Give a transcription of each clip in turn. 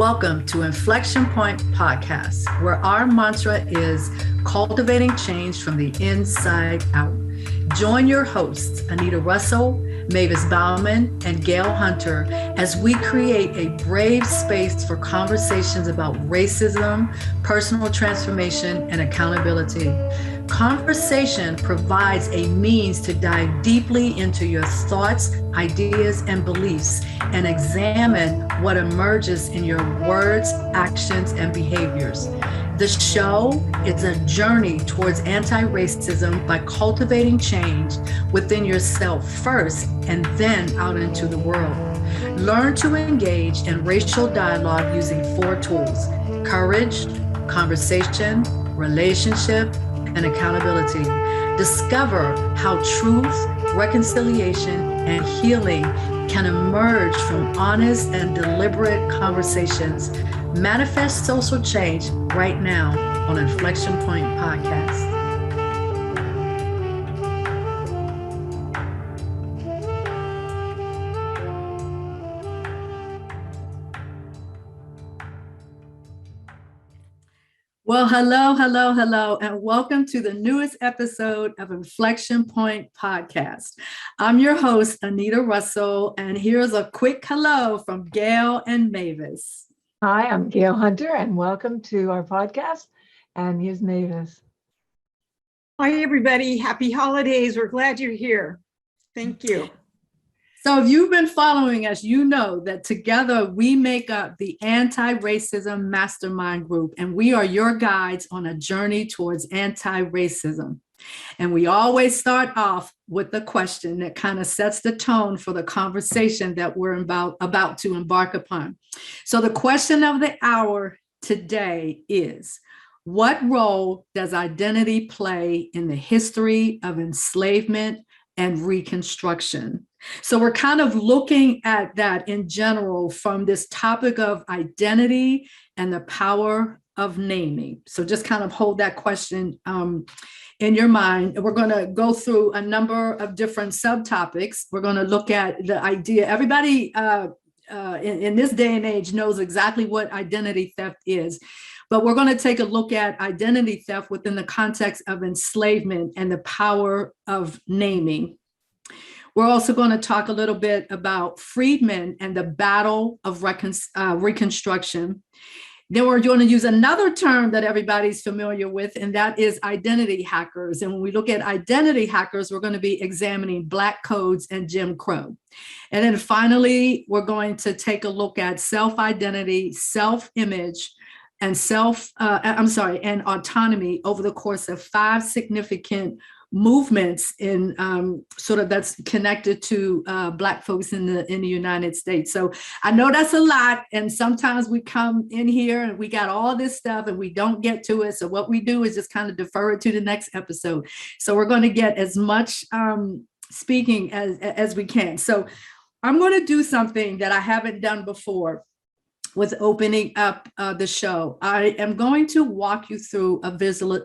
Welcome to Inflection Point Podcast, where our mantra is cultivating change from the inside out. Join your hosts, Anita Russell, Mavis Bauman, and Gail Hunter, as we create a brave space for conversations about racism, personal transformation, and accountability. Conversation provides a means to dive deeply into your thoughts, ideas, and beliefs and examine what emerges in your words, actions, and behaviors. The show is a journey towards anti-racism by cultivating change within yourself first and then out into the world. Learn to engage in racial dialogue using 4 tools: courage, conversation, relationship, and accountability. Discover how truth, reconciliation, and healing can emerge from honest and deliberate conversations. Manifest social change right now on Inflection Point Podcast. Well, hello, and welcome to the newest episode of Inflection Point Podcast. I'm your host, Anita Russell, and here's a quick hello from Gail and Mavis. Hi, I'm Gail Hunter, and welcome to our podcast. And here's Mavis. Hi, everybody. Happy holidays. We're glad you're here. Thank you. So if you've been following us, you know that together we make up the Anti-Racism Mastermind Group, and we are your guides on a journey towards anti-racism. And we always start off with the question that kind of sets the tone for the conversation that we're about to embark upon. So the question of the hour today is, what role does identity play in the history of enslavement and Reconstruction? So we're kind of looking at that in general from this topic of identity and the power of naming. So just kind of hold that question in your mind. We're going to go through a number of different subtopics. We're going to look at the idea. Everybody in this day and age knows exactly what identity theft is. But we're going to take a look at identity theft within the context of enslavement and the power of naming. We're also going to talk a little bit about Freedman and the battle of Reconstruction. Then we're going to use another term that everybody's familiar with, and that is identity hackers. And when we look at identity hackers, we're going to be examining Black codes and Jim Crow. And then finally, we're going to take a look at self-identity, self-image, and and autonomy over the course of 5 significant movements in sort of that's connected to Black folks in the United States. So I know that's a lot, and sometimes we come in here and we got all this stuff and we don't get to it. So what we do is just kind of defer it to the next episode. So we're going to get as much speaking as we can. So I'm going to do something that I haven't done before with opening up the show. I am going to walk you through a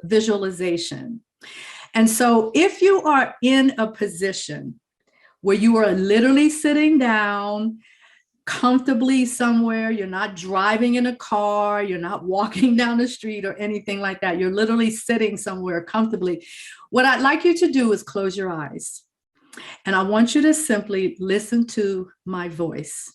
visualization. And so if you are in a position where you are literally sitting down comfortably somewhere, you're not driving in a car, you're not walking down the street or anything like that, you're literally sitting somewhere comfortably, what I'd like you to do is close your eyes. And I want you to simply listen to my voice.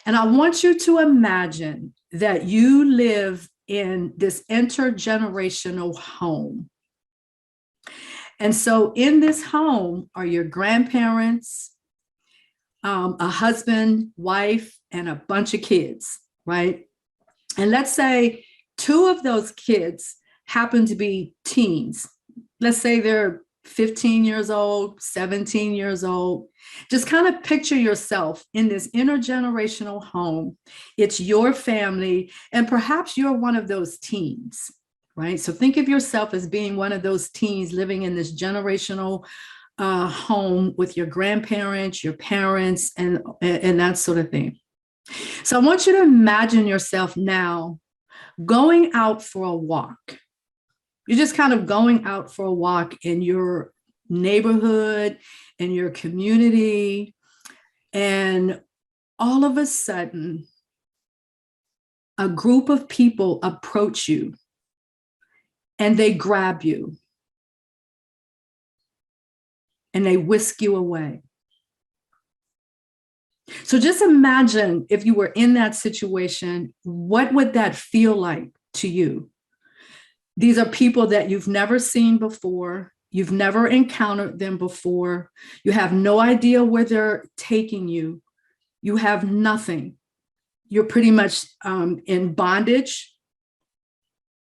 And I want you to imagine that you live in this intergenerational home. And so in this home are your grandparents, a husband, wife, and a bunch of kids, right? And let's say 2 of those kids happen to be teens. Let's say they're 15 years old, 17 years old. Just kind of picture yourself in this intergenerational home. It's your family, and perhaps you're one of those teens, right? So think of yourself as being one of those teens living in this generational home with your grandparents, your parents, and that sort of thing. So I want you to imagine yourself now going out for a walk. You're just kind of going out for a walk in your neighborhood, in your community, and all of a sudden, a group of people approach you and they grab you and they whisk you away. So just imagine if you were in that situation, what would that feel like to you? These are people that you've never seen before. You've never encountered them before. You have no idea where they're taking you. You have nothing. You're pretty much in bondage,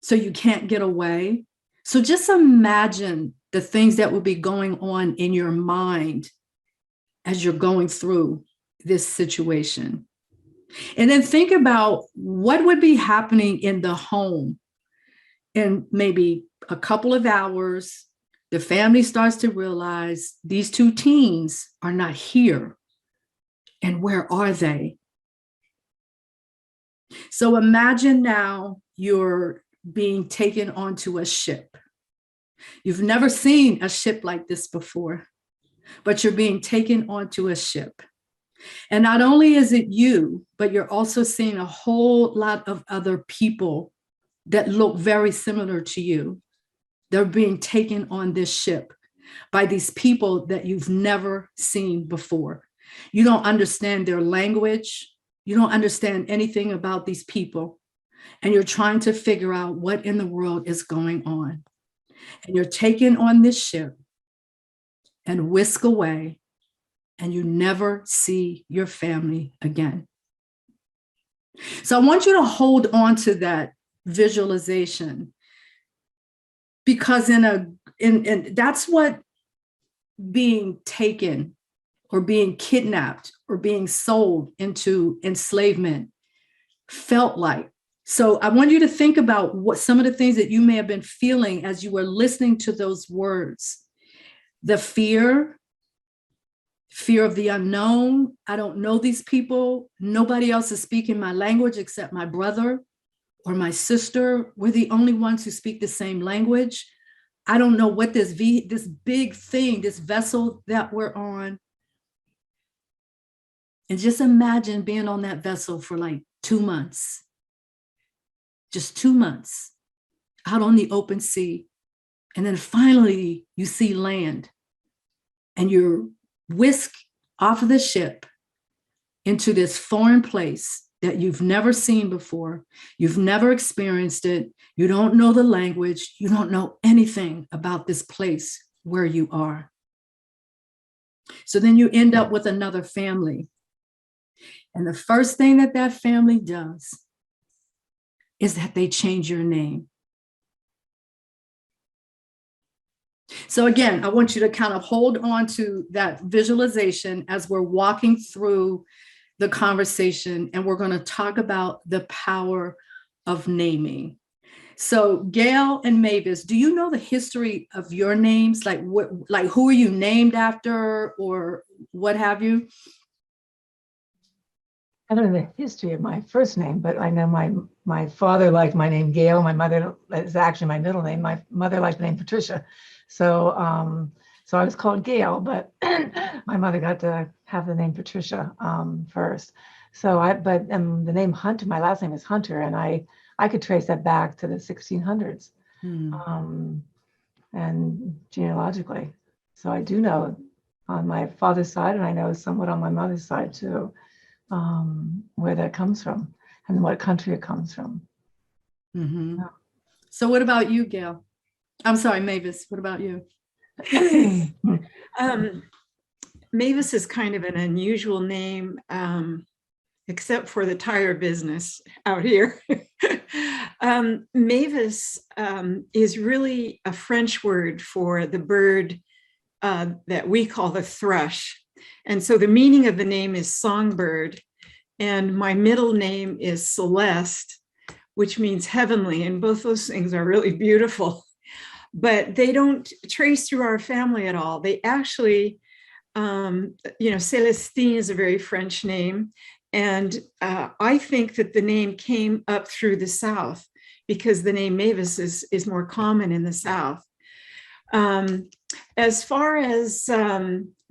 so you can't get away. So just imagine the things that will be going on in your mind as you're going through this situation. And then think about what would be happening in the home in maybe a couple of hours. The family starts to realize these two teens are not here. And where are they? So imagine now you're being taken onto a ship. You've never seen a ship like this before, but you're being taken onto a ship. And not only is it you, but you're also seeing a whole lot of other people that look very similar to you. They're being taken on this ship by these people that you've never seen before. You don't understand their language. You don't understand anything about these people. And you're trying to figure out what in the world is going on. And you're taken on this ship and whisked away, and you never see your family again. So I want you to hold on to that visualization, because that's what being taken or being kidnapped or being sold into enslavement felt like. So I want you to think about what some of the things that you may have been feeling as you were listening to those words. The fear of the unknown. I don't know these people. Nobody else is speaking my language except my brother or my sister. We're the only ones who speak the same language. I don't know what this big thing, this vessel that we're on. And just imagine being on that vessel for like 2 months. Just 2 months out on the open sea. And then finally you see land and you're whisked off of the ship into this foreign place that you've never seen before. You've never experienced it. You don't know the language. You don't know anything about this place where you are. So then you end up with another family. And the first thing that family does is that they change your name. So again, I want you to kind of hold on to that visualization as we're walking through the conversation, and we're going to talk about the power of naming. So Gail and Mavis, do you know the history of your names? Like who are you named after or what have you? I don't know the history of my first name, but I know my father liked my name Gail. My mother is actually my middle name. My mother liked the name Patricia. So I was called Gail, but my mother got to have the name Patricia first. But the name Hunter, my last name is Hunter, and I could trace that back to the 1600s and genealogically. So I do know on my father's side, and I know somewhat on my mother's side too, where that comes from and what country it comes from. Mm-hmm. Yeah. So what about you, Gail? I'm sorry, Mavis, what about you? Mavis is kind of an unusual name, except for the tire business out here. Mavis is really a French word for the bird that we call the thrush. And so the meaning of the name is songbird. And my middle name is Celeste, which means heavenly. And both those things are really beautiful. But they don't trace through our family at all. They actually, Celestine is a very French name. And I think that the name came up through the South because the name Mavis is more common in the South. As far as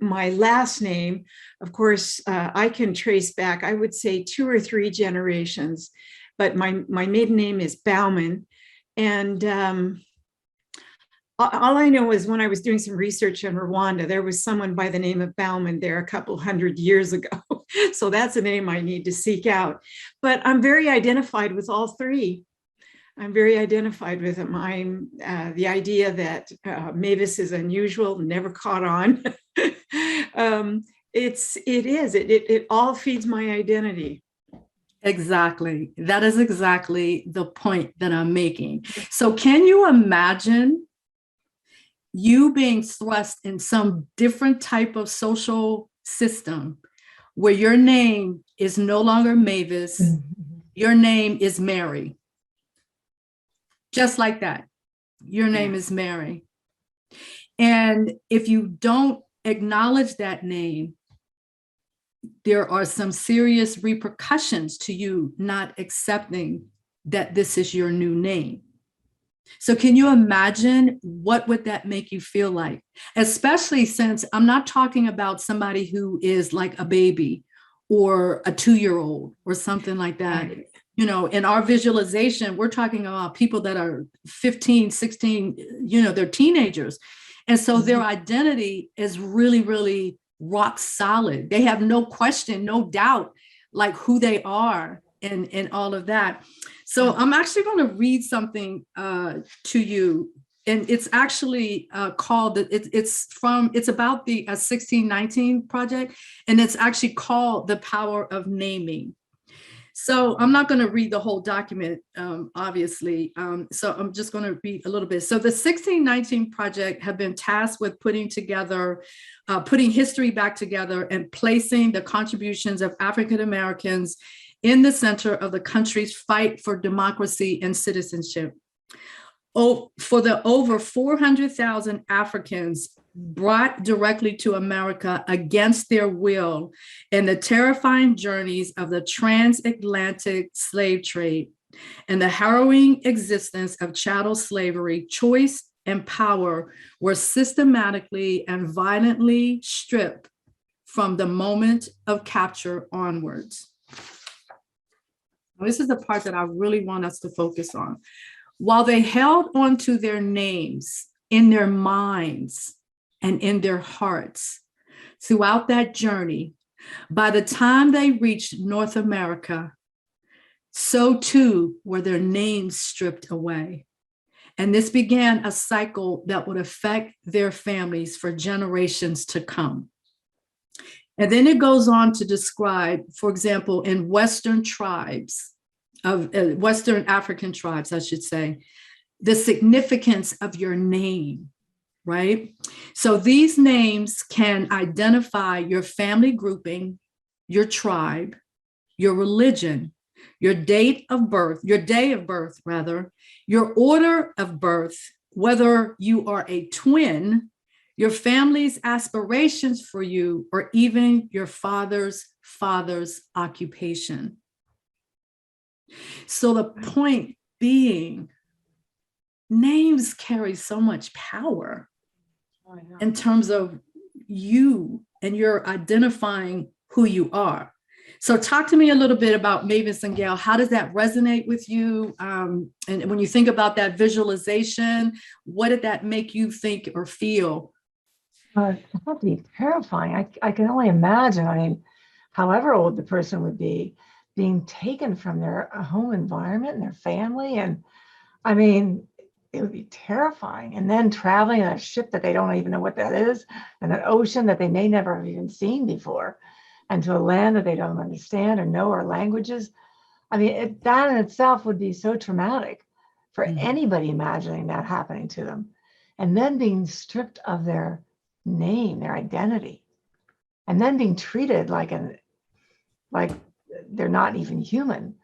my last name, of course, I can trace back, I would say 2 or 3 generations. but my maiden name is Bauman. And all I know is when I was doing some research in Rwanda, there was someone by the name of Bauman there a couple hundred years ago. So that's a name I need to seek out. But I'm very identified with all three. I'm very identified with them. I'm the idea that Mavis is unusual, never caught on. It all feeds my identity. Exactly. That is exactly the point that I'm making. So can you imagine you being thrust in some different type of social system where your name is no longer Mavis, your name is Mary? Just like that. Your name is Mary. And if you don't acknowledge that name, there are some serious repercussions to you not accepting that this is your new name. So can you imagine what would that make you feel like? Especially since I'm not talking about somebody who is like a baby or a 2-year-old or something like that. Right. You know, in our visualization, we're talking about people that are 15, 16, you know, they're teenagers. And so their identity is really, really rock solid. They have no question, no doubt, like who they are and all of that. So I'm actually going to read something to you, and it's actually called, it's about the 1619 project, and it's actually called The Power of Naming. So I'm not going to read the whole document, obviously. So I'm just going to read a little bit. So the 1619 project have been tasked with putting history back together and placing the contributions of African Americans in the center of the country's fight for democracy and citizenship. For the over 400,000 Africans brought directly to America against their will in the terrifying journeys of the transatlantic slave trade and the harrowing existence of chattel slavery, choice and power were systematically and violently stripped from the moment of capture onwards. This is the part that I really want us to focus on. While they held on to their names in their minds and in their hearts throughout that journey, by the time they reached North America, so too were their names stripped away. And this began a cycle that would affect their families for generations to come. And then it goes on to describe, for example, in Western tribes, of Western African tribes, I should say, the significance of your name, right? So these names can identify your family grouping, your tribe, your religion, your day of birth, rather, your order of birth, whether you are a twin, your family's aspirations for you, or even your father's occupation. So the point being, names carry so much power in terms of you and you're identifying who you are. So talk to me a little bit about Mavis and Gail. How does that resonate with you? And when you think about that visualization, what did that make you think or feel? It had to be terrifying. I can only imagine. I mean, however old the person would be, being taken from their home environment and their family. And I mean, it would be terrifying. And then traveling on a ship that they don't even know what that is, and an ocean that they may never have even seen before, and to a land that they don't understand or know our languages. I mean, that in itself would be so traumatic for anybody imagining that happening to them. And then being stripped of their name, their identity, and then being treated like they're not even human.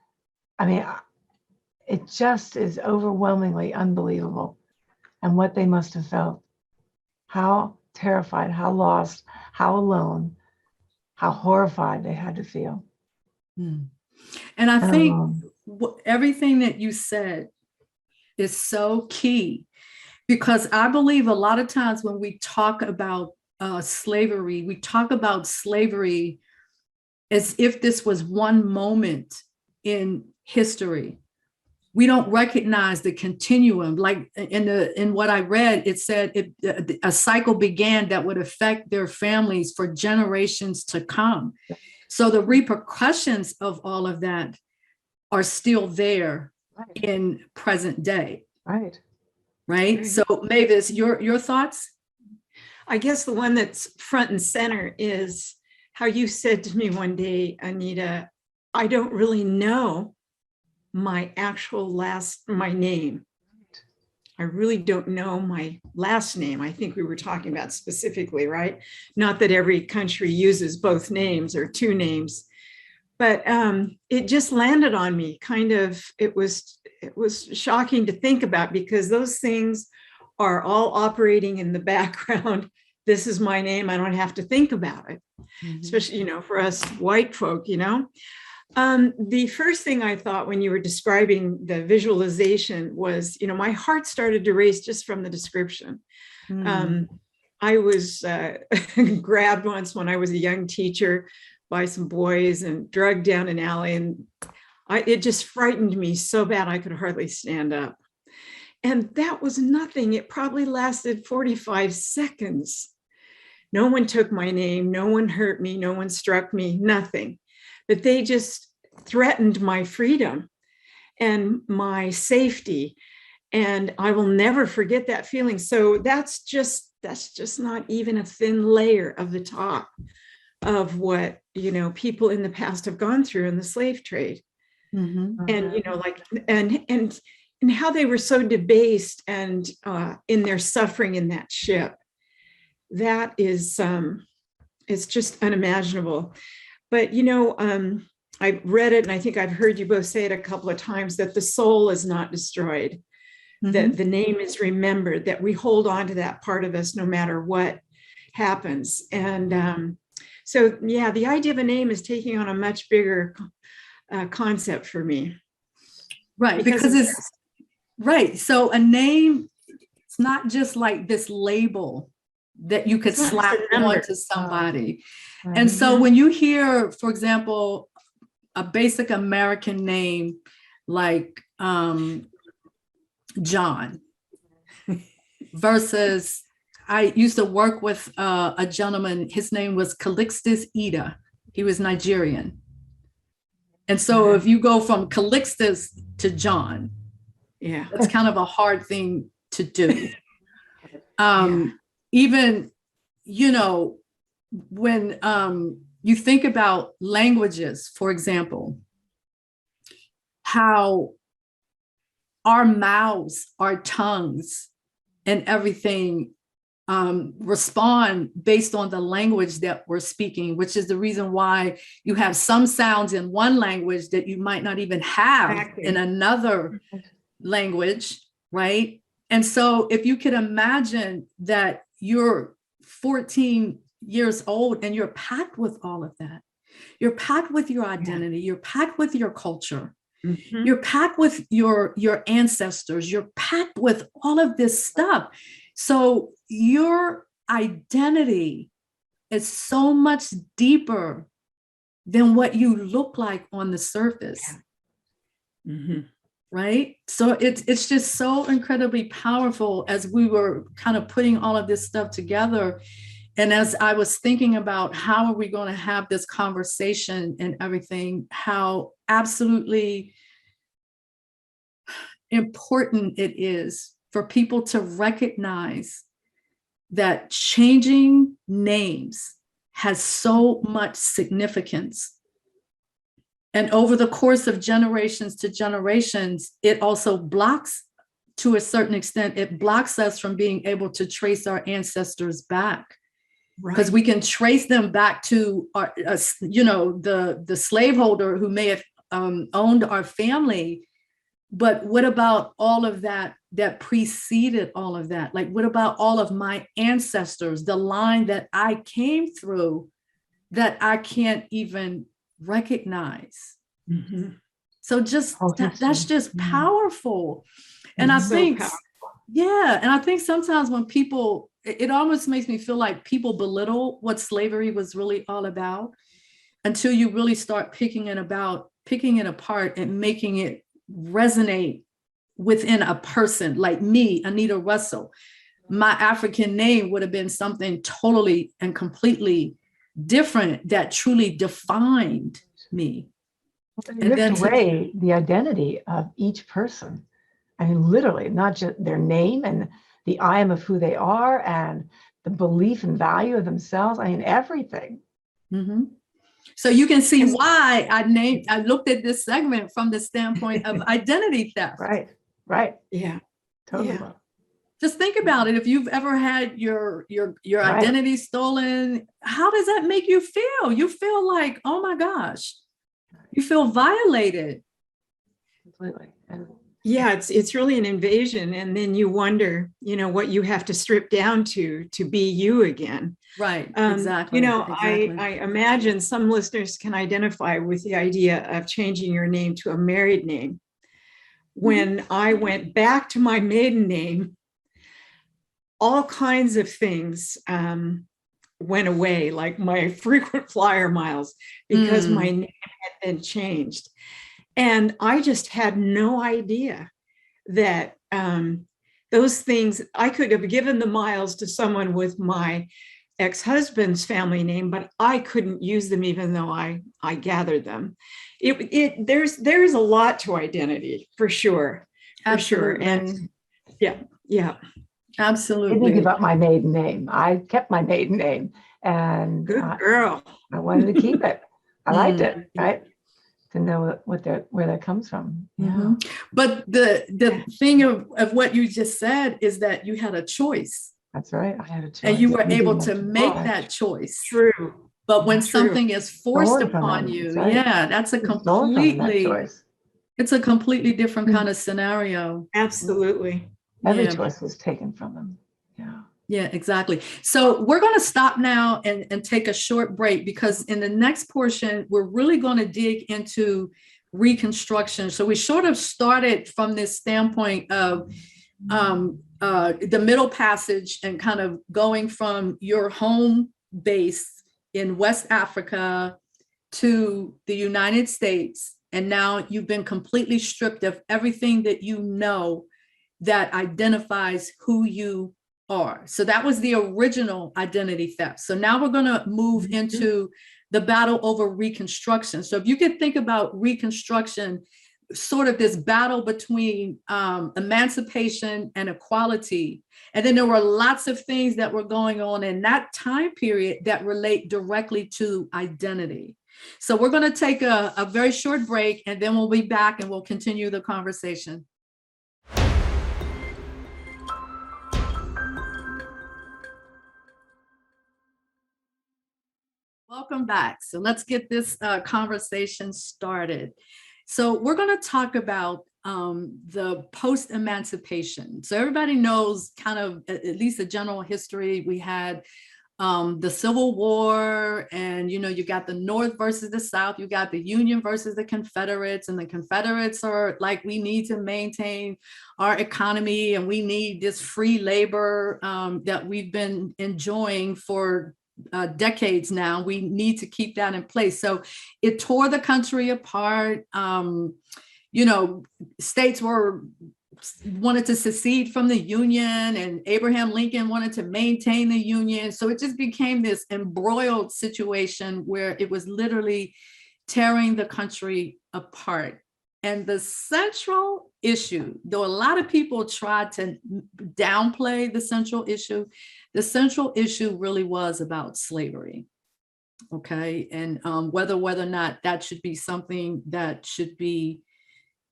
I mean, it just is overwhelmingly unbelievable. And what they must have felt, how terrified, how lost, how alone, how horrified they had to feel. And I think everything that you said is so key, because I believe a lot of times when we talk about slavery, we talk about slavery as if this was one moment in history. We don't recognize the continuum. Like in what I read, it said a cycle began that would affect their families for generations to come. So the repercussions of all of that are still there in present day. Right. Right. So Mavis, your thoughts? I guess the one that's front and center is how you said to me one day, Anita, I don't really know my name. I really don't know my last name. I think we were talking about specifically, right? Not that every country uses both names or two names, but it just landed on me. Kind of, it was shocking to think about, because those things are all operating in the background. This is my name. I don't have to think about it, especially, for us white folk, The first thing I thought when you were describing the visualization was, my heart started to race just from the description. I was grabbed once when I was a young teacher by some boys and drugged down an alley, and it just frightened me so bad I could hardly stand up. And that was nothing. It probably lasted 45 seconds. No one took my name, no one hurt me, no one struck me, nothing. But they just threatened my freedom and my safety. And I will never forget that feeling. So that's just not even a thin layer of the top of what, people in the past have gone through in the slave trade. And, and how they were so debased and in their suffering in that ship. That is, it's just unimaginable. But, I've read it, and I think I've heard you both say it a couple of times, that the soul is not destroyed, that the name is remembered, that we hold on to that part of us no matter what happens. And so, yeah, the idea of a name is taking on a much bigger concept for me. Right, because it's right. So a name, it's not just like this label that you could slap onto somebody. And so when you hear, for example, a basic American name like John versus, I used to work with a gentleman, his name was Calixtus Ida. He was Nigerian. And so if you go from Calixtus to John, that's kind of a hard thing to do. Even, when you think about languages, for example, how our mouths, our tongues, and everything respond based on the language that we're speaking, which is the reason why you have some sounds in one language that you might not even have in another language, right? And so if you could imagine that you're 14 years old and you're packed with all of that, you're packed with your identity, you're packed with your culture, you're packed with your ancestors, you're packed with all of this stuff. So your identity is so much deeper than what you look like on the surface. Right? So it's just so incredibly powerful as we were kind of putting all of this stuff together. And as I was thinking about how are we going to have this conversation and everything, how absolutely important it is for people to recognize that changing names has so much significance. And over the course of generations to generations, it also blocks, to a certain extent, it blocks us from being able to trace our ancestors back. Because we can trace them back to our, the slaveholder who may have owned our family. But what about all of that preceded all of that? Like, what about all of my ancestors, the line that I came through that I can't even recognize? So just that's just powerful. And I think, and I think sometimes when people, it almost makes me feel like people belittle what slavery was really all about until you really start picking it picking it apart and making it resonate within a person like me, Anita Russell. My African name would have been something totally and completely different that truly defined me. You ripped away the identity of each person. I mean, literally, not just their name and the I am of who they are and the belief and value of themselves. I mean, everything. Mm-hmm. So you can see why I looked at this segment from the standpoint of identity theft. Right, right. Yeah, Totally. yeah. Just think about it. If you've ever had your Right. identity stolen, how does that make you feel? You feel like, oh my gosh, you feel violated. Completely. And Yeah, it's really an invasion. And then you wonder, what you have to strip down to be you again. Right, exactly. I imagine some listeners can identify with the idea of changing your name to a married name. When I went back to my maiden name, all kinds of things went away, like my frequent flyer miles, because my name had been changed. And I just had no idea that those things, I could have given the miles to someone with my ex-husband's family name, but I couldn't use them even though I gathered them. There's a lot to identity for sure. Absolutely. For sure. And yeah. Absolutely. I didn't give up my maiden name. I kept my maiden name, and Good girl. I wanted to keep it. I liked it, right? To know where that comes from. Yeah. Mm-hmm. But the thing of what you just said is that you had a choice. That's right. I had a choice. And you were able to make that choice. True. But when something is forced upon you, right. that's a it's a completely different kind of scenario. Absolutely. Every choice was taken from them. Yeah. Yeah, exactly. So we're going to stop now and take a short break, because in the next portion, we're really going to dig into Reconstruction. So we sort of started from this standpoint of the Middle Passage and kind of going from your home base in West Africa to the United States. And now you've been completely stripped of everything that you know that identifies who you are. So that was the original identity theft. So now we're going to move into the battle over Reconstruction. So if you could think about Reconstruction, sort of this battle between emancipation and equality. And then there were lots of things that were going on in that time period that relate directly to identity. So we're going to take a very short break, and then we'll be back and we'll continue the conversation. Welcome back. So let's get this conversation started. So we're going to talk about the post-emancipation. So everybody knows kind of at least the general history. We had the Civil War, and you got the North versus the South. You got the Union versus the Confederates, and the Confederates are like, we need to maintain our economy, and we need this free labor that we've been enjoying for decades now. We need to keep that in place. So it tore the country apart. States wanted to secede from the Union, and Abraham Lincoln wanted to maintain the Union. So it just became this embroiled situation where it was literally tearing the country apart. And the central issue, though a lot of people tried to downplay the central issue really was about slavery. Okay. And whether or not that should be something that should be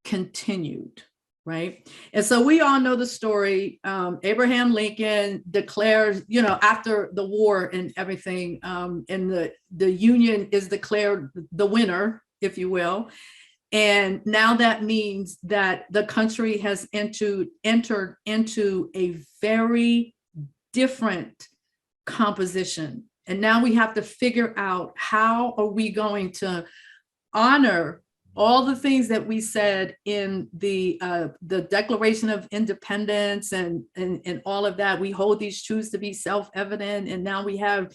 continued. Right. And so we all know the story. Abraham Lincoln declares, after the war and everything, and the Union is declared the winner, if you will. And now that means that the country has entered into a very different composition. And now we have to figure out, how are we going to honor all the things that we said in the Declaration of Independence and all of that. We hold these truths to be self-evident. And now we have,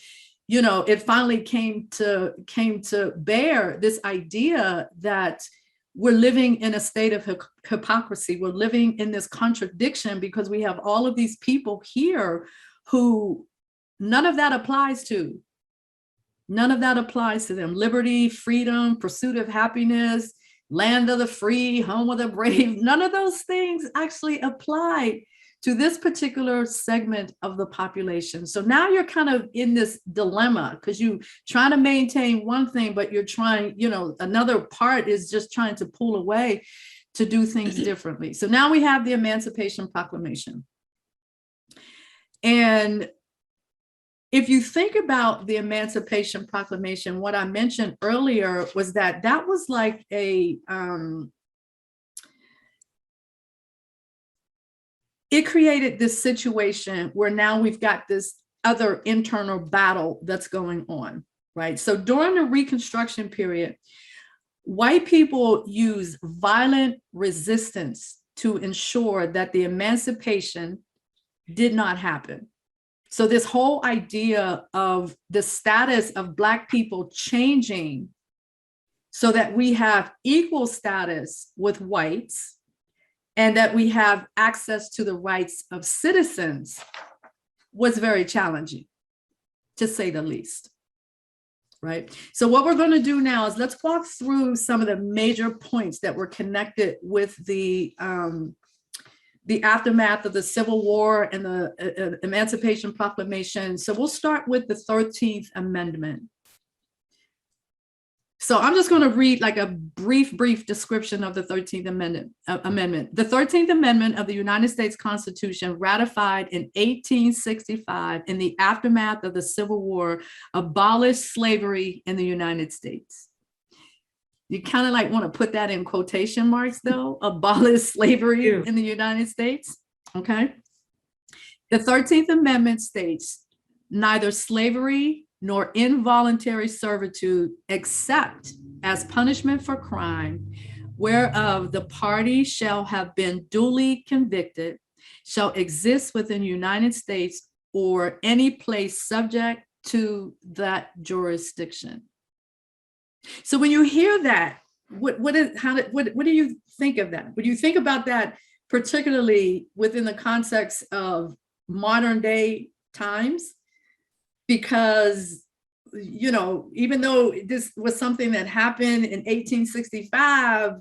it finally came to bear this idea that we're living in a state of hypocrisy. We're living in this contradiction because we have all of these people here who none of that applies to. None of that applies to them. Liberty, freedom, pursuit of happiness, land of the free, home of the brave. None of those things actually apply to this particular segment of the population. So now you're kind of in this dilemma because you trying to maintain one thing, but you're trying, another part is just trying to pull away to do things differently. So now we have the Emancipation Proclamation. And if you think about the Emancipation Proclamation, what I mentioned earlier was that was like it created this situation where now we've got this other internal battle that's going on, right? So during the Reconstruction period, white people use violent resistance to ensure that the emancipation did not happen. So this whole idea of the status of Black people changing so that we have equal status with whites and that we have access to the rights of citizens was very challenging, to say the least, right? So what we're going to do now is let's walk through some of the major points that were connected with the aftermath of the Civil War and the Emancipation Proclamation. So we'll start with the 13th Amendment. So I'm just going to read like a brief description of the 13th Amendment. The 13th Amendment of the United States Constitution, ratified in 1865 in the aftermath of the Civil War, abolished slavery in the United States. You kind of like want to put that in quotation marks though, abolish slavery in the United States, okay? The 13th Amendment states, neither slavery nor involuntary servitude, except as punishment for crime, whereof the party shall have been duly convicted, shall exist within the United States or any place subject to that jurisdiction. So when you hear that, what do you think of that? Would you think about that particularly within the context of modern day times? Because, even though this was something that happened in 1865,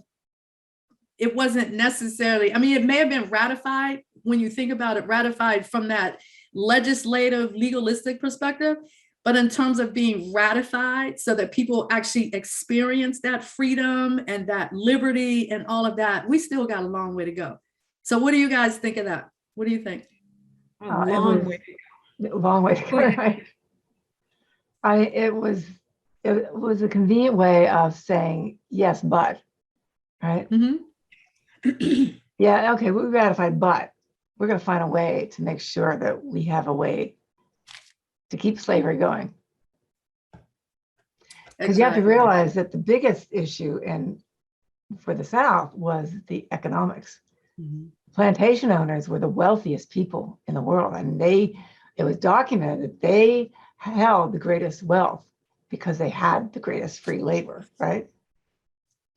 it wasn't necessarily, it may have been ratified, when you think about it, ratified from that legislative, legalistic perspective. But in terms of being ratified so that people actually experience that freedom and that liberty and all of that, we still got a long way to go. So what do you guys think of that? What do you think? A long way to go. Long way to go, right? It was a convenient way of saying yes, but, right? Mm-hmm. Yeah, okay, we ratified, but we're going to find a way to make sure that we have a way to keep slavery going. Because you have to realize that the biggest issue for the South was the economics. Mm-hmm. Plantation owners were the wealthiest people in the world, and it was documented that they held the greatest wealth because they had the greatest free labor, right?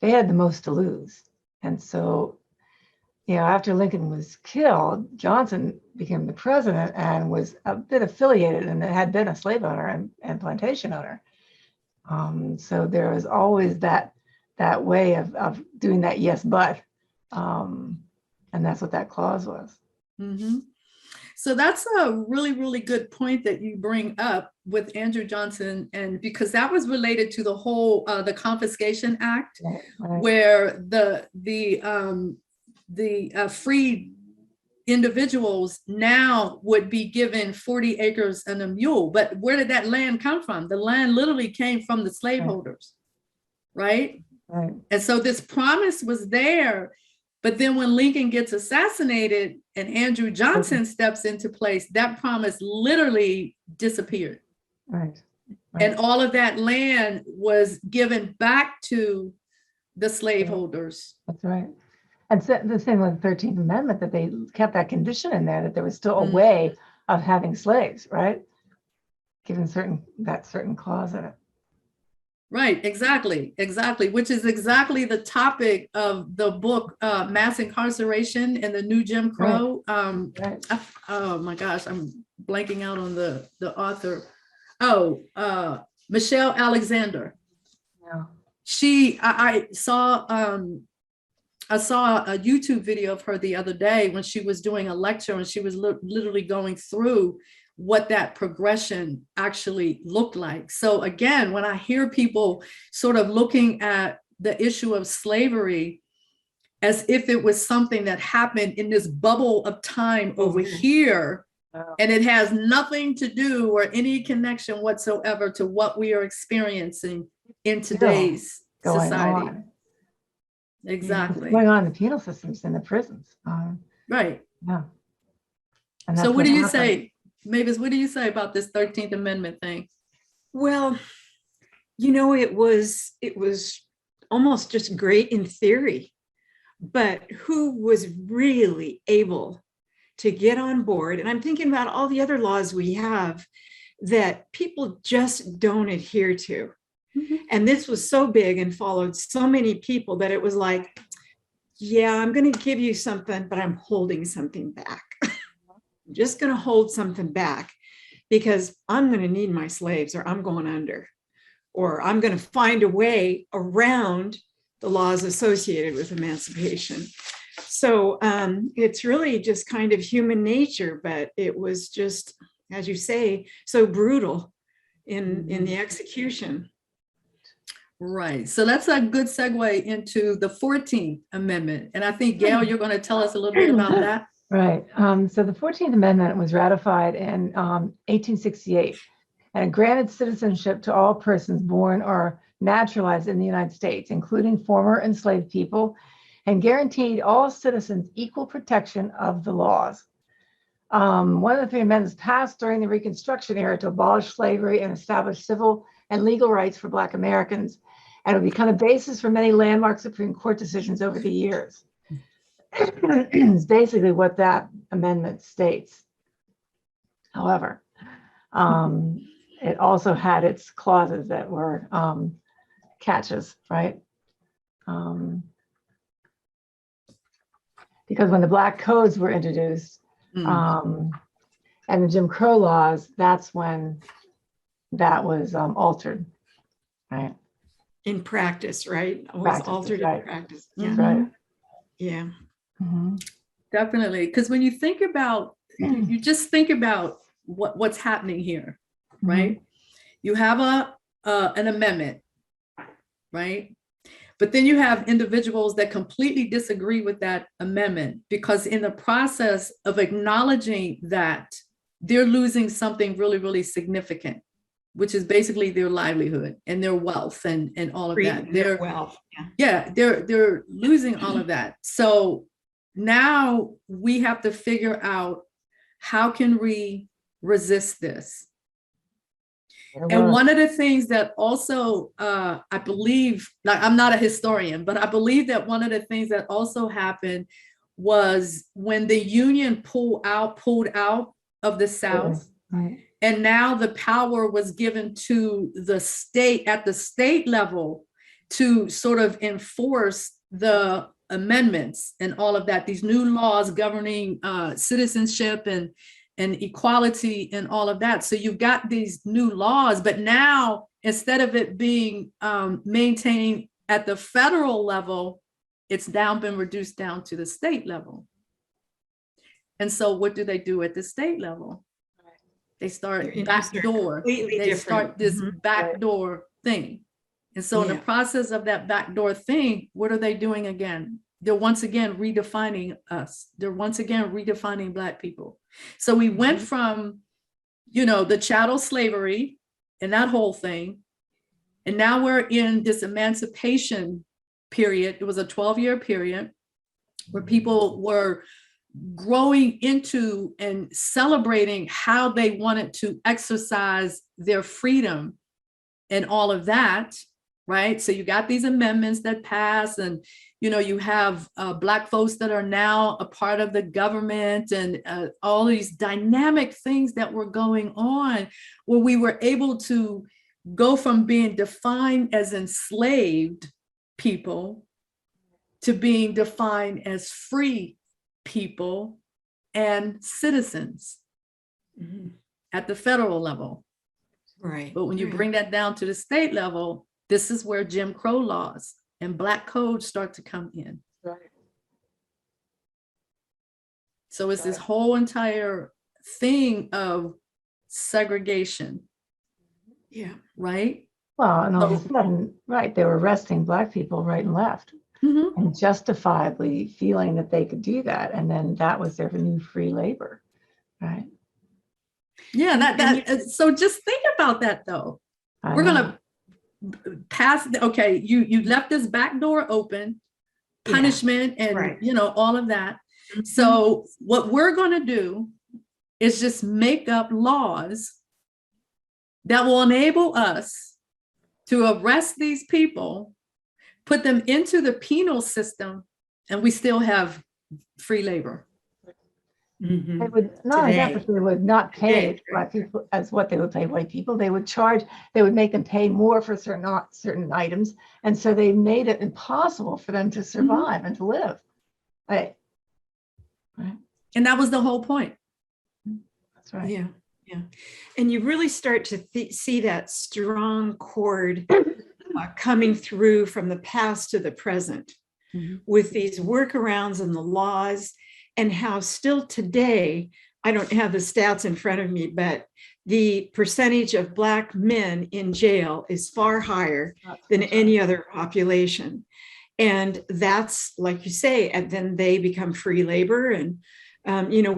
They had the most to lose. And so, after Lincoln was killed, Johnson became the president and was a bit affiliated and had been a slave owner and plantation owner. So there was always that way of doing that yes, but, and that's what that clause was. Mm-hmm. So that's a really, really good point that you bring up with Andrew Johnson, and because that was related to the whole the Confiscation Act, right. Where the freed individuals now would be given 40 acres and a mule. But where did that land come from? The land literally came from the slaveholders, right? Right. And so this promise was there. But then when Lincoln gets assassinated and Andrew Johnson steps into place, that promise literally disappeared. Right. Right. And all of that land was given back to the slaveholders. That's right. And so the same with the 13th Amendment, that they kept that condition in there, that there was still a way of having slaves, right? given that certain clause in it. Right, exactly, which is exactly the topic of the book, Mass Incarceration and the New Jim Crow. Right. Oh my gosh, I'm blanking out on the author. Oh, Michelle Alexander. Yeah. I saw a YouTube video of her the other day when she was doing a lecture, and she was literally going through what that progression actually looked like. So again, when I hear people sort of looking at the issue of slavery as if it was something that happened in this bubble of time over here, and it has nothing to do or any connection whatsoever to what we are experiencing in today's society. On. Exactly. Going on in the penal systems and the prisons. Right. Yeah. And so what do you say, Mavis, what do you say about this 13th Amendment thing? Well, you know, it was almost just great in theory, but who was really able to get on board? And I'm thinking about all the other laws we have that people just don't adhere to. Mm-hmm. And this was so big and followed so many people that it was like, yeah, I'm going to give you something, but I'm holding something back. I'm just going to hold something back because I'm going to need my slaves, or I'm going under, or I'm going to find a way around the laws associated with emancipation. So it's really just kind of human nature, but it was just, as you say, so brutal in the execution. Right. So that's a good segue into the 14th Amendment. And I think, Gail, you're going to tell us a little bit about that. Right. So the 14th Amendment was ratified in 1868 and it granted citizenship to all persons born or naturalized in the United States, including former enslaved people, and guaranteed all citizens equal protection of the laws. One of the 3 amendments passed during the Reconstruction era to abolish slavery and establish civil and legal rights for Black Americans, and it would become a basis for many landmark Supreme Court decisions over the years. It's basically what that amendment states. However, it also had its clauses that were catches, right? Because when the Black codes were introduced and the Jim Crow laws, that's when that was altered, right? In practice, right? Always altered in practice. Yeah. Right. Yeah. Mm-hmm. Definitely. Because when you think about, you just think about what's happening here, right? You have an amendment, right? But then you have individuals that completely disagree with that amendment because in the process of acknowledging that, they're losing something really, really significant, which is basically their livelihood and their wealth and all of that. Their wealth. They're losing all of that. So now we have to figure out how can we resist this. And one of the things that also, I believe, like I'm not a historian, but I believe that one of the things that also happened was when the Union pulled out of the South, right. And now the power was given to the state at the state level to sort of enforce the amendments and all of that, these new laws governing citizenship and equality and all of that. So you've got these new laws, but now instead of it being maintained at the federal level, it's been reduced down to the state level. And so what do they do at the state level? They start backdoor. They start this backdoor thing. And so in the process of that backdoor thing, what are they doing again? They're once again redefining us. They're once again redefining Black people. So we went from, the chattel slavery and that whole thing. And now we're in this emancipation period. It was a 12-year period where people were growing into and celebrating how they wanted to exercise their freedom and all of that, right? So you got these amendments that pass and you have Black folks that are now a part of the government, and all these dynamic things that were going on, where we were able to go from being defined as enslaved people to being defined as free people and citizens at the federal level. Right. But when you bring that down to the state level, this is where Jim Crow laws and Black codes start to come in. Right. So it's this whole entire thing of segregation. Yeah. Right? Well, and all of a sudden, right, they were arresting Black people right and left, and justifiably feeling that they could do that. And then that was their new free labor, right? Yeah, so just think about that though. We're gonna pass, okay, you left this back door open, punishment and all of that. So what we're gonna do is just make up laws that will enable us to arrest these people, put them into the penal system, and we still have free labor. They would not only that, but they would not pay Black people as what they would pay white people. They would make them pay more for certain items. And so they made it impossible for them to survive and to live. Right. And that was the whole point. That's right. Yeah. Yeah. And you really start to see that strong cord coming through from the past to the present with these workarounds and the laws, and how still today, I don't have the stats in front of me, but the percentage of Black men in jail is far higher than any other population. And that's, like you say, and then they become free labor. And,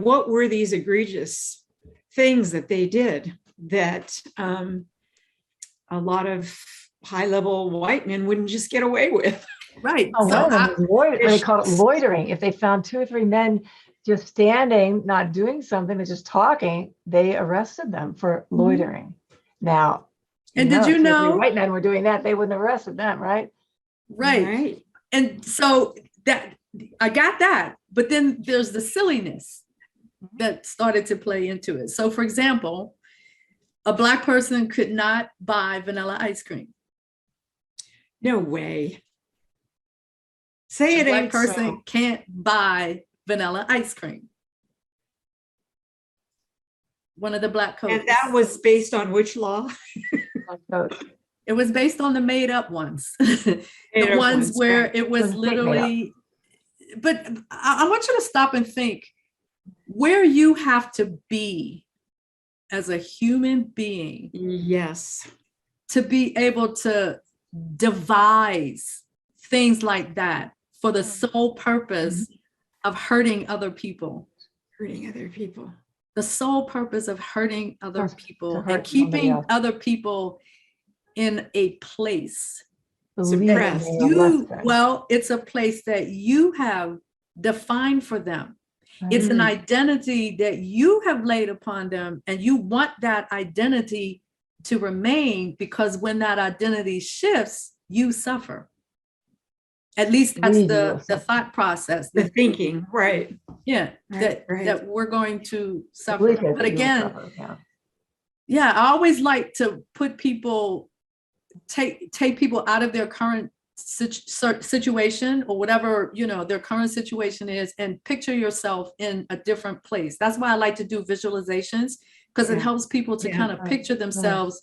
what were these egregious things that they did that a lot of high-level white men wouldn't just get away with? Right. Oh, so they call it loitering. If they found 2 or 3 men just standing, not doing something, but just talking, they arrested them for loitering. Now, and did you know white men were doing that, they wouldn't have arrested them, right? Right. And so that I got that, but then there's the silliness that started to play into it. So for example, a Black person could not buy vanilla ice cream. No way. Say it ain't so. A Black person can't buy vanilla ice cream. One of the Black codes. And that was based on which law? It was based on the made up ones. The ones where it was literally, but I want you to stop and think where you have to be as a human being. Yes. To be able to devise things like that for the sole purpose of hurting other people. Hurting other people. The sole purpose of hurting other people and keeping other people in a place. Suppressed. Well, it's a place that you have defined for them. It's an identity that you have laid upon them, and you want that identity to remain, because when that identity shifts, you suffer. At least that's the thought process. The thinking, right. Yeah, that we're going to suffer. But again, I always like to put people, take people out of their current situation or whatever, their current situation is, and picture yourself in a different place. That's why I like to do visualizations, because it helps people to kind of picture themselves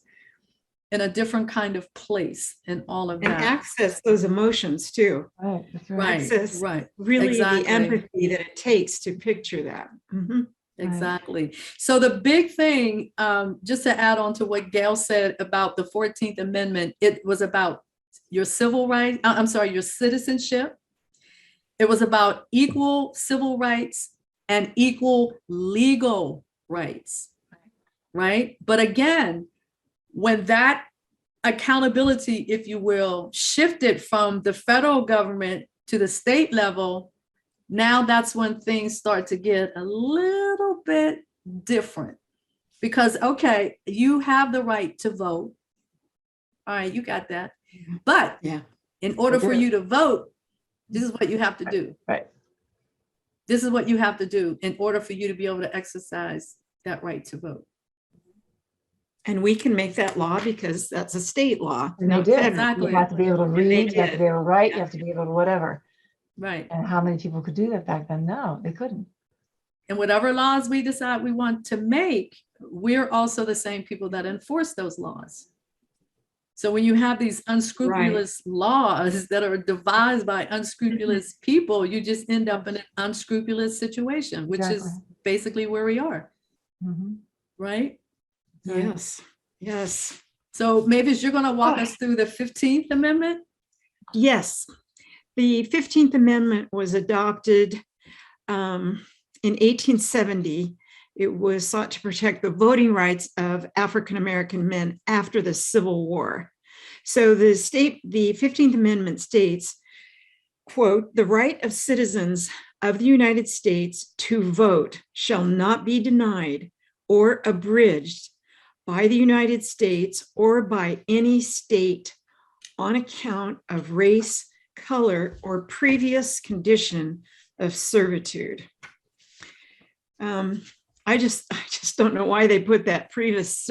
in a different kind of place and all of that. And access those emotions too. Right, that's right. Access really the empathy that it takes to picture that. Exactly. So the big thing, just to add on to what Gail said about the 14th Amendment, it was about your civil rights, your citizenship. It was about equal civil rights and equal legal rights, right? But again, when that accountability, if you will, shifted from the federal government to the state level, now that's when things start to get a little bit different. Because, okay, you have the right to vote. All right, you got that. But in order for you to vote, This is what you have to do. Right. This is what you have to do in order for you to be able to exercise that right to vote. And we can make that law because that's a state law. And they not did. federal. Exactly. You have to be able to they read, you have to did. be able to write, you Yeah. have to be able to whatever. Right. And how many people could do that back then? No, they couldn't. And whatever laws we decide we want to make, we're also the same people that enforce those laws. So when you have these unscrupulous laws that are devised by unscrupulous people, you just end up in an unscrupulous situation, which is Exactly. basically where we are, Mhm. right? Yes, yes, So Mavis, you're going to walk us through the 15th Amendment? yes. The 15th Amendment was adopted in 1870. It was sought to protect the voting rights of African-American men after the Civil War. So the 15th Amendment states, quote, "The right of citizens of the United States to vote shall not be denied or abridged by the United States or by any state on account of race, color, or previous condition of servitude." I just don't know why they put that previous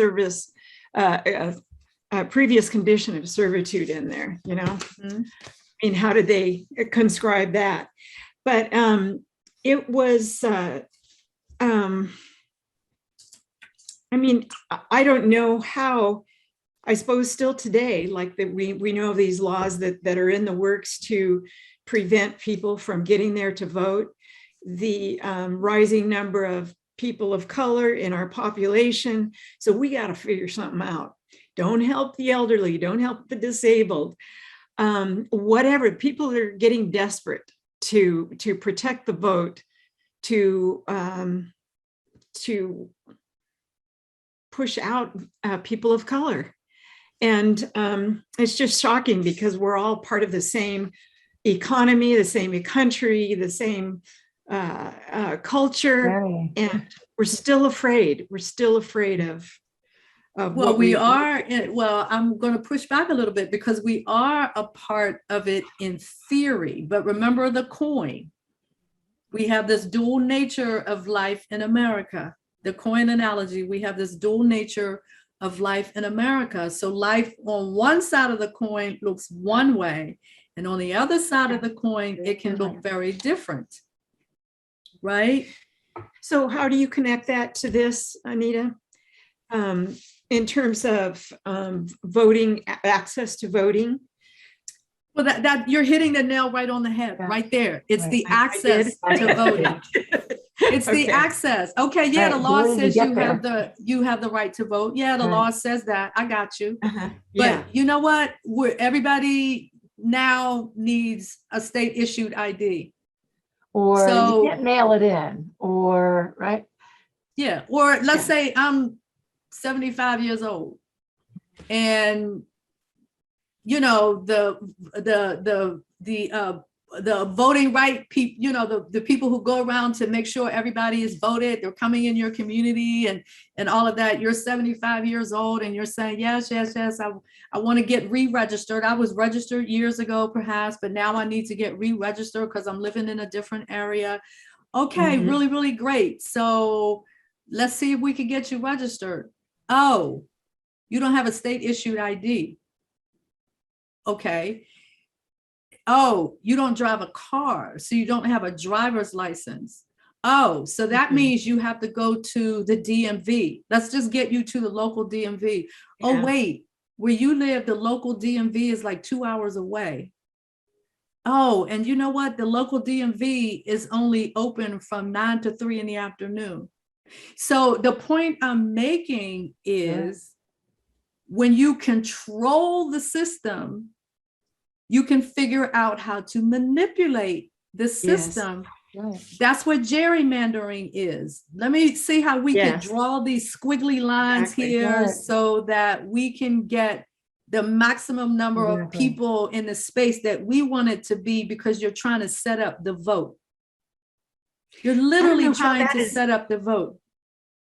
condition of servitude in there, you know? Mhm. I mean, how did they conscribe that? But it was, I mean, I don't know how, I suppose still today, like that we know of these laws that are in the works to prevent people from getting there to vote. The rising number of people of color in our population. So we got to figure something out. Don't help the elderly, don't help the disabled. Whatever, people are getting desperate to protect the vote, to push out people of color. And it's just shocking because we're all part of the same economy, the same country, the same culture, Very. and we're still afraid. We're still afraid of Well, what we are, well, I'm going to push back a little bit because we are a part of it in theory, but remember the coin. We have this dual nature of life in America. The coin analogy, we have this dual nature of life in America. So life on one side of the coin looks one way, and on the other side of the coin, it can look very different, right? So how do you connect that to this, Anita? In terms of voting, access to voting? Well, that you're hitting the nail right on the head, Yeah. right there. It's Right. the I access did. to voting. It's the Okay. access. Okay, yeah, Right, the the law ability to says get you have the right to vote. Yeah, the Right. law says that. I got you. Yeah. But you know what? Everybody now needs a state issued ID. Or So- you can't mail it in, or, right? Yeah, or let's Yeah. say I'm 75 years old, and you know the voting right people, you know, the people who go around to make sure everybody is voted, they're coming in your community and all of that. You're 75 years old and you're saying, yes, I want to get re-registered. I was registered years ago perhaps, but now I need to get re-registered because I'm living in a different area. Okay, Mhm. really, really great. So let's see if we can get you registered. Oh, you don't have a state issued ID. Okay. Oh, you don't drive a car, so you don't have a driver's license. Oh, so that Mhm. means you have to go to the DMV. Let's just get you to the local DMV. Oh, Yeah. wait, where you live, the local DMV is like 2 hours away. Oh, and you know what? The local DMV is only open from 9 to 3 in the afternoon. So the point I'm making is when you control the system, you can figure out how to manipulate the system. Right. That's what gerrymandering is. Let me see how we can Yes. draw these squiggly lines Exactly. here Right. so that we can get the maximum number of Exactly. people in the space that we want it to be, because you're trying to set up the vote. You're literally know how trying that to is- set up the vote.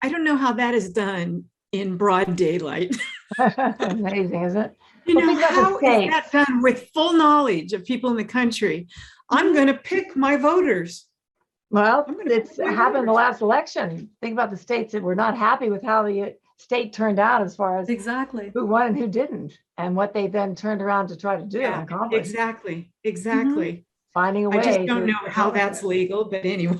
I don't know how that is done in broad daylight. Amazing, isn't it? You Well, know, think about the how is states. that done with full knowledge of people in the country? I'm going to pick my voters. Well, I'm gonna it's pick my happened in the voters. last election. Think about the states that were not happy with how the state turned out as far as Exactly. who won and who didn't, and what they then turned around to try to do and Yeah, accomplish, exactly. Exactly. finding a I just way don't to know how accomplish that's it. legal, but anyway.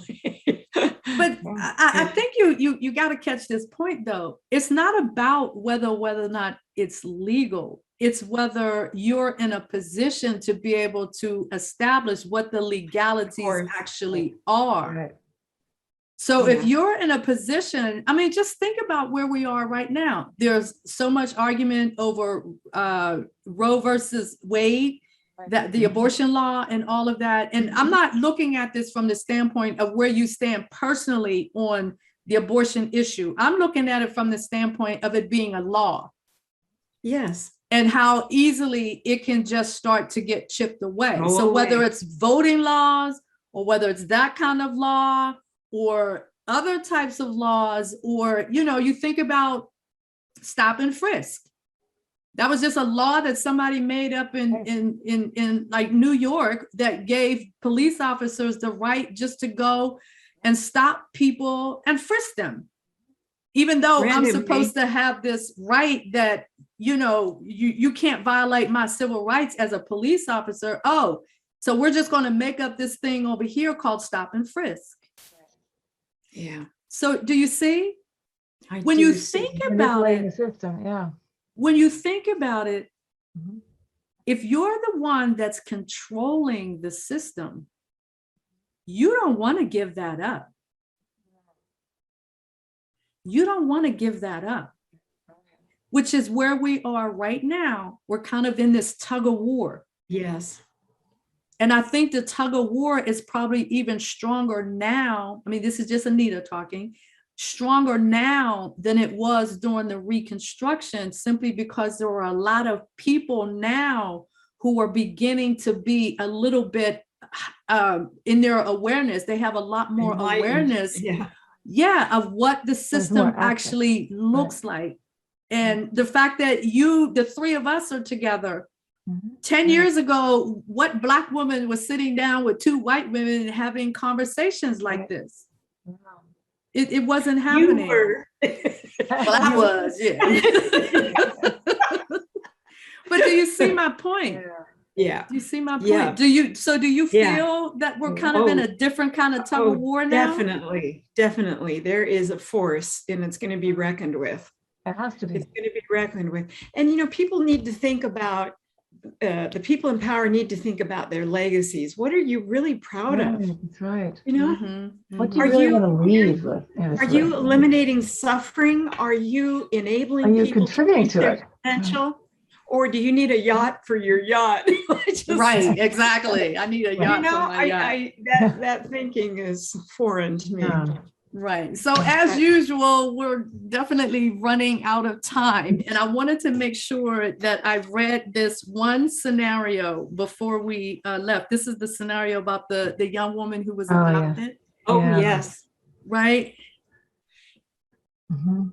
But Yeah. I think you got to catch this point though. It's not about whether or not it's legal. It's whether you're in a position to be able to establish what the legalities course. actually are. Right. So if Yeah. you're in a position, I mean, just think about where we are right now. There's so much argument over Roe versus Wade, that the abortion law and all of that. And I'm not looking at this from the standpoint of where you stand personally on the abortion issue. I'm looking at it from the standpoint of it being a law Yes. and how easily it can just start to get chipped away. Go So whether away. it's voting laws or whether it's that kind of law or other types of laws, or, you know, you think about stop and frisk. That was just a law that somebody made up in like New York that gave police officers the right just to go and stop people and frisk them. Even though Randomly. I'm supposed to have this right that, you know, you can't violate my civil rights as a police officer. Oh, so we're just going to make up this thing over here called stop and frisk. Yeah. So do you see? I When do you see. think about Manipulating the it, system, yeah. when you think about it, Mhm. if you're the one that's controlling the system, you don't want to give that up. You don't want to give that up, which is where we are right now. We're kind of in this tug of war. Yes. And I think the tug of war is probably even stronger now. I mean, this is just Anita talking, stronger now than it was during the Reconstruction, simply because there are a lot of people now who are beginning to be a little bit in their awareness. They have a lot more Enlightened. awareness, Yeah. of what the system more access. actually looks like. And the fact that the three of us are together. 10 years ago, what Black woman was sitting down with two white women having conversations like this? It wasn't happening. You were. Well, I was, yeah. But do you see my point? Yeah. Do you see my point? Yeah. Do you Yeah. feel that we're kind of in a different kind of tug of war now? Definitely. Definitely. There is a force, and it's going to be reckoned with. It has to be. It's going to be reckoned with. And, you know, people need to think about, the people in power need to think about their legacies. What are you really proud of? That's right. You know, What do you Are really you- want to leave with? are you eliminating suffering? Are you enabling Are you people contributing to their it? potential? Or do you need a yacht for your yacht? Right, exactly. I need a yacht You know, for my yacht. that thinking is foreign to me. Yeah. Right. So as usual, we're definitely running out of time. And I wanted to make sure that I read this one scenario before we left. This is the scenario about the young woman who was Oh, yeah. adopted, Oh, Yeah. yes. right? Mhm.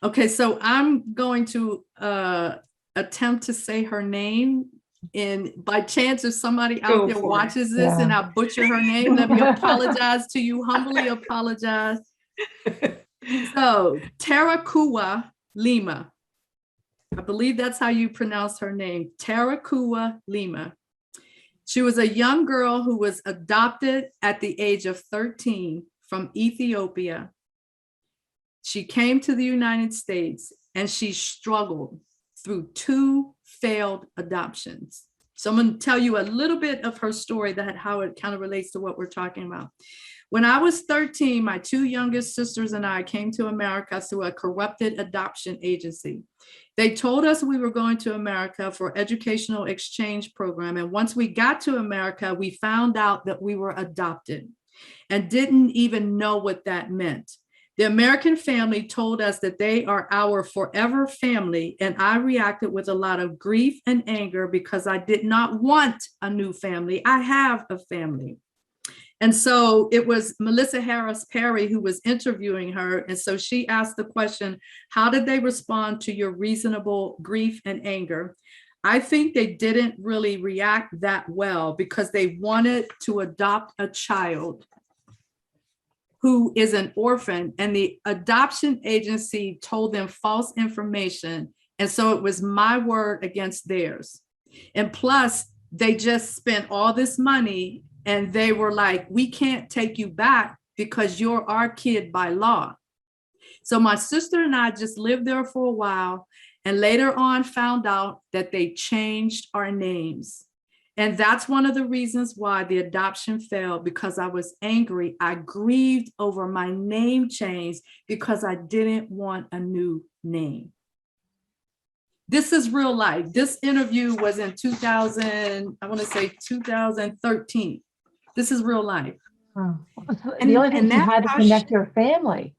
Okay, so I'm going to attempt to say her name. And by chance, if somebody out Go there for it. watches this and I butcher her name, let me apologize to you, humbly apologize. So Tarakua Lima, I believe that's how you pronounce her name, Tarakua Lima. She was a young girl who was adopted at the age of 13 from Ethiopia. She came to the United States and she struggled through 2 failed adoptions. So I'm going to tell you a little bit of her story, that how it kind of relates to what we're talking about. When I was 13, my 2 youngest sisters and I came to America through a corrupted adoption agency. They told us we were going to America for educational exchange program. And once we got to America, we found out that we were adopted and didn't even know what that meant. The American family told us that they are our forever family, and I reacted with a lot of grief and anger because I did not want a new family. I have a family. And so it was Melissa Harris Perry who was interviewing her. And so she asked the question, how did they respond to your reasonable grief and anger? I think they didn't really react that well because they wanted to adopt a child who is an orphan, and the adoption agency told them false information. And so it was my word against theirs. And plus, they just spent all this money and they were like, we can't take you back because you're our kid by law. So my sister and I just lived there for a while, and later on found out that they changed our names. And that's one of the reasons why the adoption failed, because I was angry. I grieved over my name change because I didn't want a new name. This is real life. This interview was in 2013. This is real life. Oh. And the only thing she had to connect to her family.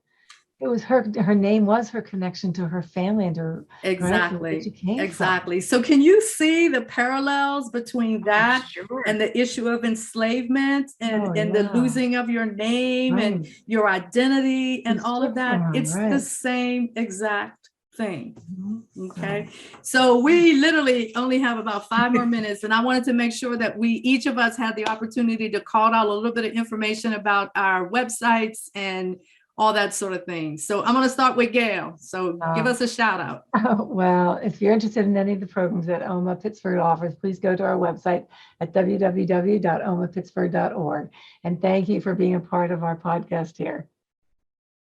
It was her name was her connection to her family and to her. Exactly. Exactly. So can you see the parallels between that and the issue of enslavement and the losing of your name and your identity and all of that? It's the same exact thing. Okay. So we literally only have about 5 more minutes, and I wanted to make sure that each of us had the opportunity to call out a little bit of information about our websites and all that sort of thing. So I'm going to start with Gail. So give us a shout out. Well, if you're interested in any of the programs that OMA Pittsburgh offers, please go to our website at www.omapittsburgh.org. And thank you for being a part of our podcast here.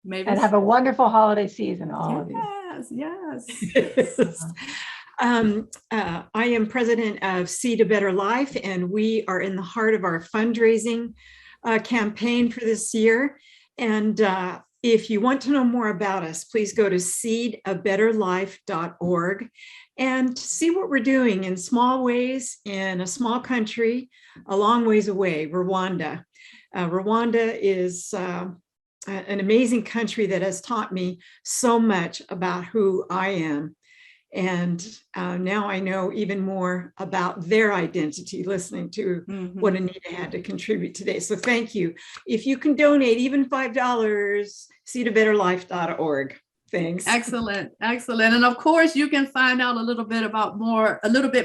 Mavis? And have a wonderful holiday season, all of you. Yes. I am president of Seed a Better Life, and we are in the heart of our fundraising campaign for this year. And if you want to know more about us, please go to seedabetterlife.org and see what we're doing in small ways in a small country a long ways away, Rwanda. Rwanda is an amazing country that has taught me so much about who I am. And now I know even more about their identity, listening to what Anita had to contribute today. So thank you. If you can donate even $5, seedabetterlife.org. Thanks. Excellent. And of course, you can find out a little bit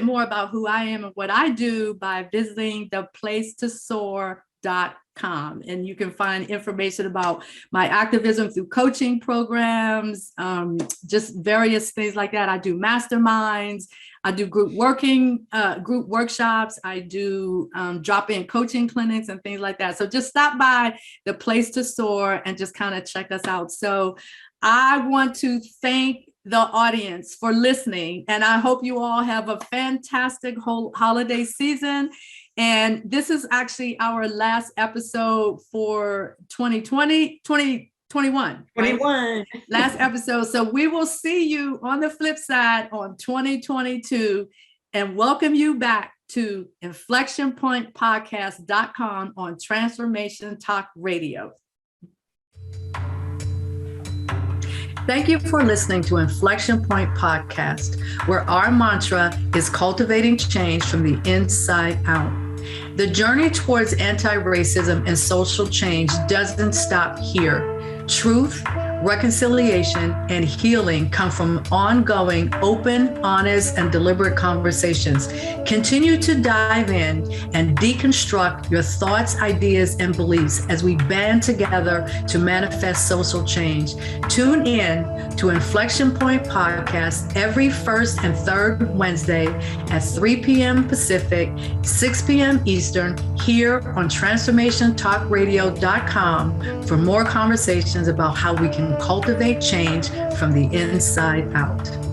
more about who I am and what I do by visiting theplacetosoar.com. And you can find information about my activism through coaching programs, just various things like that. I do masterminds, I do group workshops, I do drop-in coaching clinics and things like that. So just stop by The Place to Soar and just kind of check us out. So I want to thank the audience for listening, and I hope you all have a fantastic whole holiday season. And this is actually our last episode for 2021. Last episode. So we will see you on the flip side on 2022, and welcome you back to inflectionpointpodcast.com on Transformation Talk Radio. Thank you for listening to Inflection Point Podcast, where our mantra is cultivating change from the inside out. The journey towards anti-racism and social change doesn't stop here. Truth, reconciliation, and healing come from ongoing, open, honest, and deliberate conversations. Continue to dive in and deconstruct your thoughts, ideas, and beliefs as we band together to manifest social change. Tune in to Inflection Point Podcast every first and third Wednesday at 3 p.m. Pacific, 6 p.m. Eastern, here on TransformationTalkRadio.com for more conversations about how we can cultivate change from the inside out.